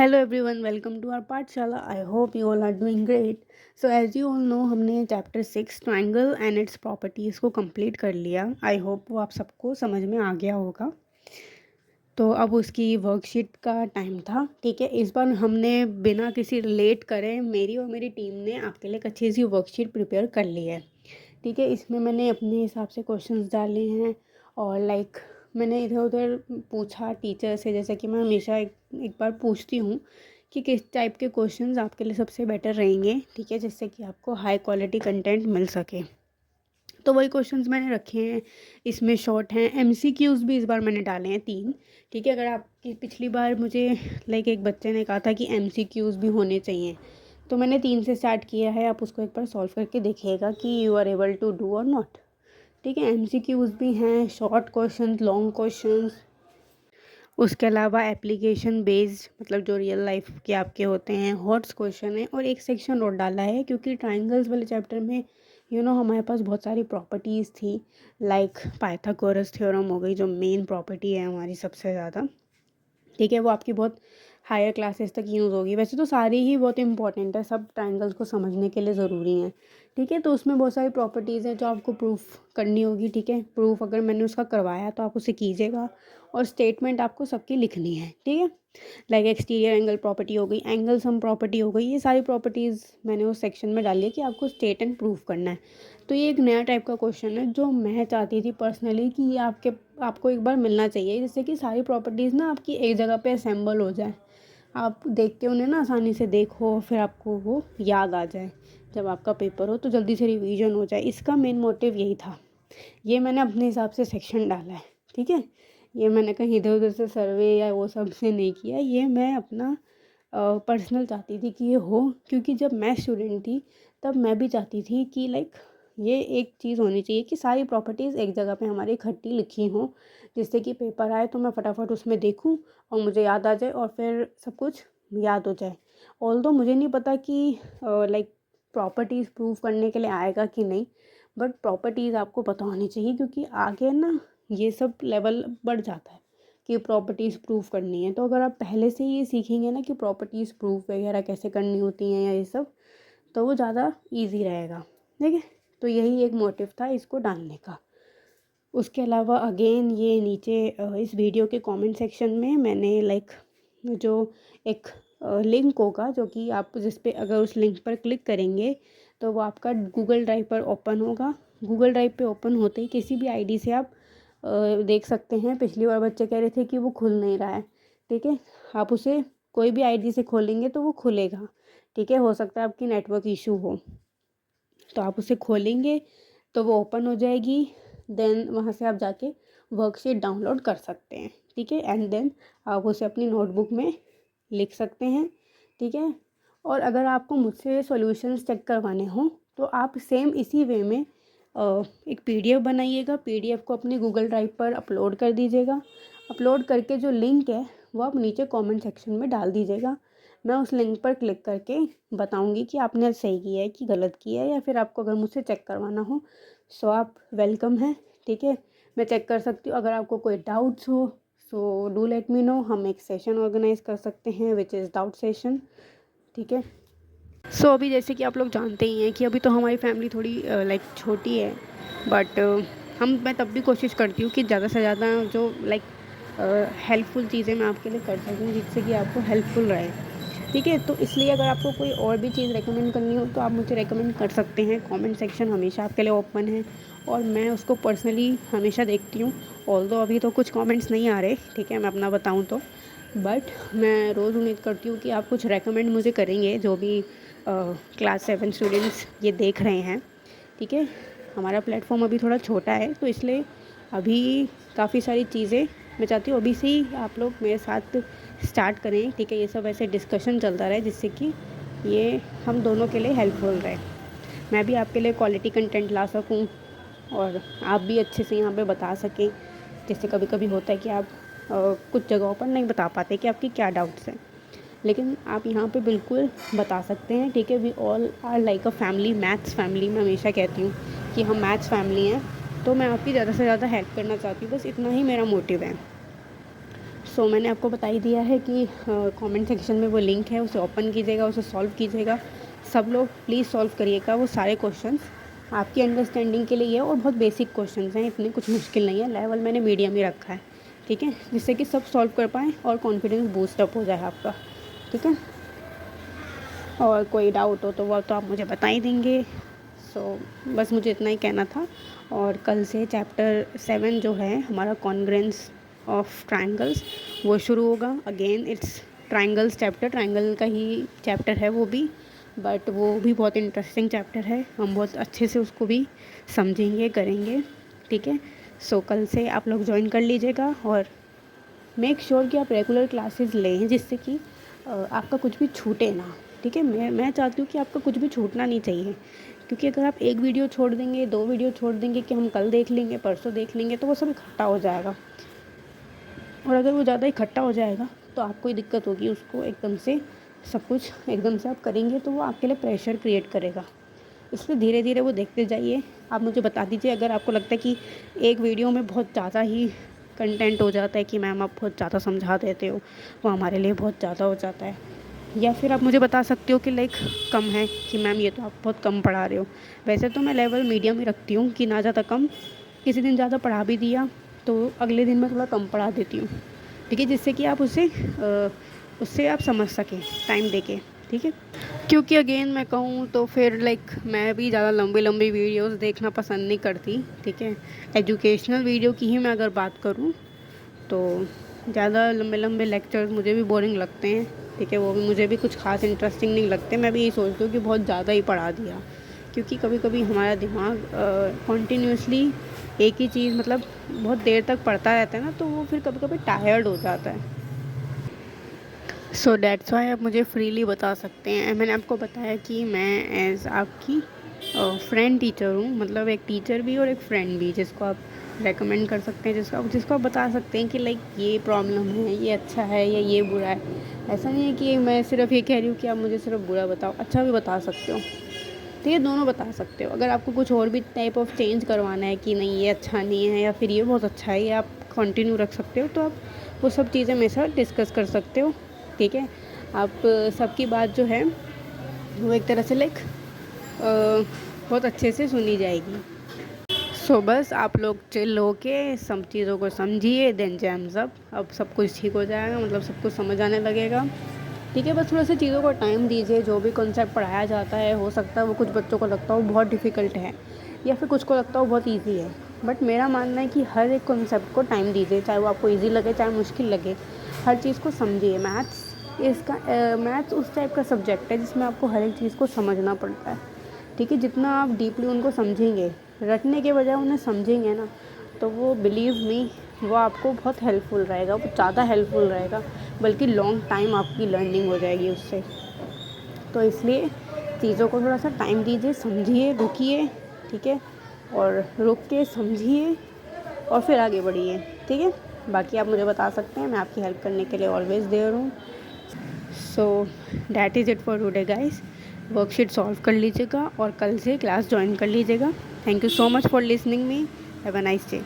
Hello everyone, welcome to our Pathshala. I hope you all are doing great. So as you all know, हमने chapter 6 triangle and its properties को complete कर लिया। I hope वो आप सबको समझ में आ गया होगा। तो अब उसकी वर्कशीट का टाइम था। ठीक है, इस बार हमने बिना किसी लेट करे मेरी और मेरी टीम ने आपके लिए एक अच्छी सी वर्कशीट प्रिपेयर कर ली है। ठीक है, इसमें मैंने अपने हिसाब से क्वेश्चंस डाले हैं और मैंने इधर उधर पूछा टीचर से, जैसे कि मैं हमेशा एक बार पूछती हूँ कि किस टाइप के क्वेश्चंस आपके लिए सबसे बेटर रहेंगे। ठीक है, जिससे कि आपको हाई क्वालिटी कंटेंट मिल सके। तो वही क्वेश्चंस मैंने रखे हैं। इसमें शॉर्ट हैं, एमसीक्यूज़ भी इस बार मैंने डाले हैं 3। ठीक है, अगर आपकी पिछली बार मुझे एक बच्चे ने कहा था कि एमसीक्यूज़ भी होने चाहिए, तो मैंने 3 से स्टार्ट किया है। आप उसको एक बार सॉल्व करके देखिएगा कि you are able to do और नॉट। ठीक है, एमसीक्यूज़ भी हैं, शॉर्ट क्वेश्चंस, लॉन्ग क्वेश्चंस, उसके अलावा एप्लीकेशन बेस्ड, मतलब जो रियल लाइफ के आपके होते हैं, हॉट्स क्वेश्चन है, और एक सेक्शन और डाला है क्योंकि ट्रायंगल्स वाले चैप्टर में हमारे पास बहुत सारी प्रॉपर्टीज़ थी। पाइथागोरस थ्योरम हो गई, जो मेन प्रॉपर्टी है हमारी सबसे ज़्यादा। ठीक है, वो आपकी बहुत हायर क्लासेस तक यूज़ होगी। वैसे तो सारी ही बहुत इंपॉर्टेंट है, सब ट्रायंगल्स को समझने के लिए ज़रूरी हैं। ठीक है, तो उसमें बहुत सारी प्रॉपर्टीज़ हैं जो आपको प्रूफ करनी होगी। ठीक है, प्रूफ अगर मैंने उसका करवाया तो आप उसे कीजिएगा, और स्टेटमेंट आपको सबकी लिखनी है। ठीक है, एक्सटीरियर एंगल प्रॉपर्टी हो गई, एंगल सम प्रॉपर्टी हो गई, ये सारी प्रॉपर्टीज़ मैंने उस सेक्शन में डाली है कि आपको स्टेट एंड प्रूफ करना है। तो ये एक नया टाइप का क्वेश्चन है जो मैं चाहती थी पर्सनली कि ये आपको एक बार मिलना चाहिए, जिससे कि सारी प्रॉपर्टीज़ ना आपकी एक जगह पे असेंबल हो जाए। आप देख के उन्हें ना आसानी से देखो, फिर आपको वो याद आ जाए जब आपका पेपर हो, तो जल्दी से रिवीजन हो जाए। इसका मेन मोटिव यही था। ये मैंने अपने हिसाब से सेक्शन डाला है। ठीक है, ये मैंने कहीं इधर उधर से सर्वे या वो सब से नहीं किया, ये मैं अपना पर्सनल चाहती थी कि ये हो, क्योंकि जब मैं स्टूडेंट थी तब मैं भी चाहती थी कि ये एक चीज़ होनी चाहिए कि सारी प्रॉपर्टीज़ एक जगह पे हमारी इकट्ठी लिखी हों, जिससे कि पेपर आए तो मैं फटाफट उसमें देखूं और मुझे याद आ जाए और फिर सब कुछ याद हो जाए। ऑल्दो मुझे नहीं पता कि प्रॉपर्टीज़ प्रूव करने के लिए आएगा कि नहीं, बट प्रॉपर्टीज़ आपको पता होनी चाहिए, क्योंकि आगे ना ये सब लेवल बढ़ जाता है कि प्रॉपर्टीज़ प्रूफ करनी है। तो अगर आप पहले से ही ये सीखेंगे ना कि प्रॉपर्टीज़ प्रूफ वगैरह कैसे करनी होती हैं या ये सब, तो वो ज़्यादा ईजी रहेगा। ठीक है, तो यही एक मोटिव था इसको डालने का। उसके अलावा अगेन ये नीचे इस वीडियो के कमेंट सेक्शन में मैंने जो एक लिंक होगा, जो कि आप जिस पे अगर उस लिंक पर क्लिक करेंगे तो वो आपका गूगल ड्राइव पर ओपन होगा। गूगल ड्राइव पे ओपन होते ही किसी भी आईडी से आप देख सकते हैं। पिछली बार बच्चे कह रहे थे कि वो खुल नहीं रहा है। ठीक है, आप उसे कोई भी आईडी से खोलेंगे तो वो खुलेगा। ठीक है, हो सकता है आपकी नेटवर्क इशू हो, तो आप उसे खोलेंगे तो वो ओपन हो जाएगी। देन वहाँ से आप जाके वर्कशीट डाउनलोड कर सकते हैं। ठीक है, एंड देन आप उसे अपनी नोटबुक में लिख सकते हैं। ठीक है, और अगर आपको मुझसे सॉल्यूशंस चेक करवाने हों तो आप सेम इसी वे में एक पीडीएफ बनाइएगा, पीडीएफ को अपने गूगल ड्राइव पर अपलोड कर दीजिएगा। अपलोड करके जो लिंक है वो आप नीचे कमेंट सेक्शन में डाल दीजिएगा। मैं उस लिंक पर क्लिक करके बताऊंगी कि आपने सही किया है कि गलत किया है, या फिर आपको अगर मुझसे चेक करवाना हो सो आप वेलकम हैं। ठीक है, मैं चेक कर सकती हूँ। अगर आपको कोई डाउट्स हो so do let me know, हम एक सेशन ऑर्गेनाइज कर सकते हैं विच इज़ डाउट सेशन। ठीक है, सो अभी जैसे कि आप लोग जानते ही हैं कि अभी तो हमारी फैमिली थोड़ी छोटी है, बट मैं तब भी कोशिश करती हूँ कि ज़्यादा से ज़्यादा जो हेल्पफुल चीज़ें मैं आपके लिए कर सकूँ, जिससे कि आपको हेल्पफुल रहे। ठीक है, तो इसलिए अगर आपको कोई और भी चीज़ रेकमेंड करनी हो तो आप मुझे रेकमेंड कर सकते हैं। कमेंट सेक्शन हमेशा आपके लिए ओपन है और मैं उसको पर्सनली हमेशा देखती हूँ। ऑल्दो अभी तो कुछ कमेंट्स नहीं आ रहे, ठीक है, मैं अपना बताऊँ तो, बट मैं रोज़ उम्मीद करती हूँ कि आप कुछ रेकमेंड मुझे करेंगे, जो भी क्लास 7 स्टूडेंट्स ये देख रहे हैं। ठीक है, हमारा प्लेटफॉर्म अभी थोड़ा छोटा है, तो इसलिए अभी काफ़ी सारी चीज़ें मैं चाहती हूँ अभी से ही आप लोग मेरे साथ स्टार्ट करें। ठीक है, ये सब ऐसे डिस्कशन चलता रहे, जिससे कि ये हम दोनों के लिए हेल्पफुल रहे। मैं भी आपके लिए क्वालिटी कंटेंट ला सकूं और आप भी अच्छे से यहाँ पे बता सकें। जैसे कभी कभी होता है कि आप कुछ जगहों पर नहीं बता पाते कि आपकी क्या डाउट्स हैं, लेकिन आप यहाँ पे बिल्कुल बता सकते हैं। ठीक है, we all are like a family, maths family. मैं हमेशा कहती हूँ कि हम मैथ्स फैमिली हैं, तो मैं आपकी ज़्यादा से ज़्यादा हेल्प करना चाहती हूँ, बस इतना ही मेरा मोटिव है। सो मैंने आपको बता ही दिया है कि कमेंट सेक्शन में वो लिंक है, उसे ओपन कीजिएगा, उसे सॉल्व कीजिएगा। सब लोग प्लीज़ सॉल्व करिएगा वो सारे क्वेश्चंस, आपकी अंडरस्टैंडिंग के लिए है और बहुत बेसिक क्वेश्चंस हैं, इतने कुछ मुश्किल नहीं है, लेवल मैंने मीडियम ही रखा है, ठीक है, जिससे कि सब सॉल्व कर पाएँ और कॉन्फिडेंस बूस्ट अप हो जाए आपका, ठीक है। और कोई डाउट हो तो वो तो आप मुझे बता ही देंगे। सो बस मुझे इतना ही कहना था। और कल से चैप्टर 7 जो है हमारा कॉन्ग्रेंस ऑफ ट्रायंगल्स वो शुरू होगा। Again it's triangles chapter, triangle का ही चैप्टर है वो भी, बट वो भी बहुत इंटरेस्टिंग चैप्टर है, हम बहुत अच्छे से उसको भी समझेंगे करेंगे, ठीक है। सो कल से आप लोग ज्वाइन कर लीजिएगा और मेक श्योर कि आप रेगुलर क्लासेस लें, जिससे कि आपका कुछ भी छूटे ना, ठीक है। मैं चाहती हूँ कि आपका कुछ भी छूटना नहीं चाहिए, क्योंकि अगर आप एक वीडियो छोड़ देंगे, 2 वीडियो छोड़ देंगे कि हम कल देख लेंगे, परसों देख लेंगे, तो वो सब इकट्ठा हो जाएगा। और अगर वो ज़्यादा इकट्ठा हो जाएगा तो आपको ही दिक्कत होगी, उसको एकदम से सब कुछ एकदम से आप करेंगे तो वो आपके लिए प्रेशर क्रिएट करेगा। इसलिए धीरे धीरे वो देखते जाइए। आप मुझे बता दीजिए अगर आपको लगता है कि एक वीडियो में बहुत ज़्यादा ही कंटेंट हो जाता है कि मैम आप बहुत ज़्यादा समझा देते हो, वो हमारे लिए बहुत ज़्यादा हो जाता है, या फिर आप मुझे बता सकते हो कि लाइक कम है कि मैम ये तो आप बहुत कम पढ़ा रहे हो। वैसे तो मैं लेवल मीडियम ही रखती हूँ कि ना ज़्यादा कम, किसी दिन ज़्यादा पढ़ा भी दिया तो अगले दिन मैं थोड़ा कम पढ़ा देती हूँ, ठीक है, जिससे कि आप उससे आप समझ सकें टाइम देके, ठीक है। क्योंकि अगेन मैं कहूँ तो फिर लाइक मैं भी ज़्यादा लंबी लंबी वीडियोस देखना पसंद नहीं करती, ठीक है। एजुकेशनल वीडियो की ही मैं अगर बात करूँ तो ज़्यादा लंबे लंबे लेक्चर्स मुझे भी बोरिंग लगते हैं, ठीक है, वो भी मुझे भी कुछ खास इंटरेस्टिंग नहीं लगते। मैं भी यही सोचती हूँ कि बहुत ज़्यादा ही पढ़ा दिया, क्योंकि कभी कभी हमारा दिमाग कॉन्टीन्यूसली एक ही चीज़ मतलब बहुत देर तक पढ़ता रहता है ना, तो वो फिर कभी कभी टायर्ड हो जाता है। सो डैट्स वाई आप मुझे फ्रीली बता सकते हैं। मैंने आपको बताया कि मैं एज़ आपकी फ्रेंड टीचर हूँ, मतलब एक टीचर भी और एक फ्रेंड भी, जिसको आप रेकमेंड कर सकते हैं, जिसको आप बता सकते हैं कि लाइक ये प्रॉब्लम है, ये अच्छा है या ये बुरा है। ऐसा नहीं है कि मैं सिर्फ ये कह रही हूँ कि आप मुझे सिर्फ बुरा बताओ, अच्छा भी बता सकते हो, तो ये दोनों बता सकते हो। अगर आपको कुछ और भी टाइप ऑफ चेंज करवाना है कि नहीं ये अच्छा नहीं है या फिर ये बहुत अच्छा है, ये आप कंटिन्यू रख सकते हो, तो आप वो सब चीज़ें मेरे साथ डिस्कस कर सकते हो, ठीक है। आप सबकी बात जो है वो एक तरह से लाइक बहुत अच्छे से सुनी जाएगी। सो बस आप लोग चिल होके सब चीज़ों को समझिए, देन जैम्स अप, अब सब कुछ ठीक हो जाएगा, मतलब सब कुछ समझ आने लगेगा, ठीक है। बस थोड़ा सा चीज़ों को टाइम दीजिए। जो भी कॉन्सेप्ट पढ़ाया जाता है हो सकता है वो कुछ बच्चों को लगता हो बहुत डिफ़िकल्ट है, या फिर कुछ को लगता हो बहुत ईजी है, बट मेरा मानना है कि हर एक कॉन्सेप्ट को टाइम दीजिए, चाहे वो आपको ईजी लगे चाहे मुश्किल लगे, हर चीज़ को समझिए। मैथ्स उस टाइप का सब्जेक्ट है जिसमें आपको हर एक चीज़ को समझना पड़ता है, ठीक है। जितना आप डीपली उनको समझेंगे, रटने के बजाय उन्हें समझेंगे ना, तो वो बिलीव मी वो आपको बहुत हेल्पफुल रहेगा, वो ज़्यादा हेल्पफुल रहेगा, बल्कि लॉन्ग टाइम आपकी लर्निंग हो जाएगी उससे। तो इसलिए चीज़ों को थोड़ा सा टाइम दीजिए, समझिए, रुकिए, ठीक है, और रुक के समझिए और फिर आगे बढ़िए, ठीक है। बाकी आप मुझे बता सकते हैं, मैं आपकी हेल्प करने के लिए ऑलवेज़ देयर हूँ। So that is it for today guys. Worksheet solve कर लीजिएगा और कल से क्लास ज्वाइन कर लीजिएगा। Thank you so much for listening me. Have a nice day.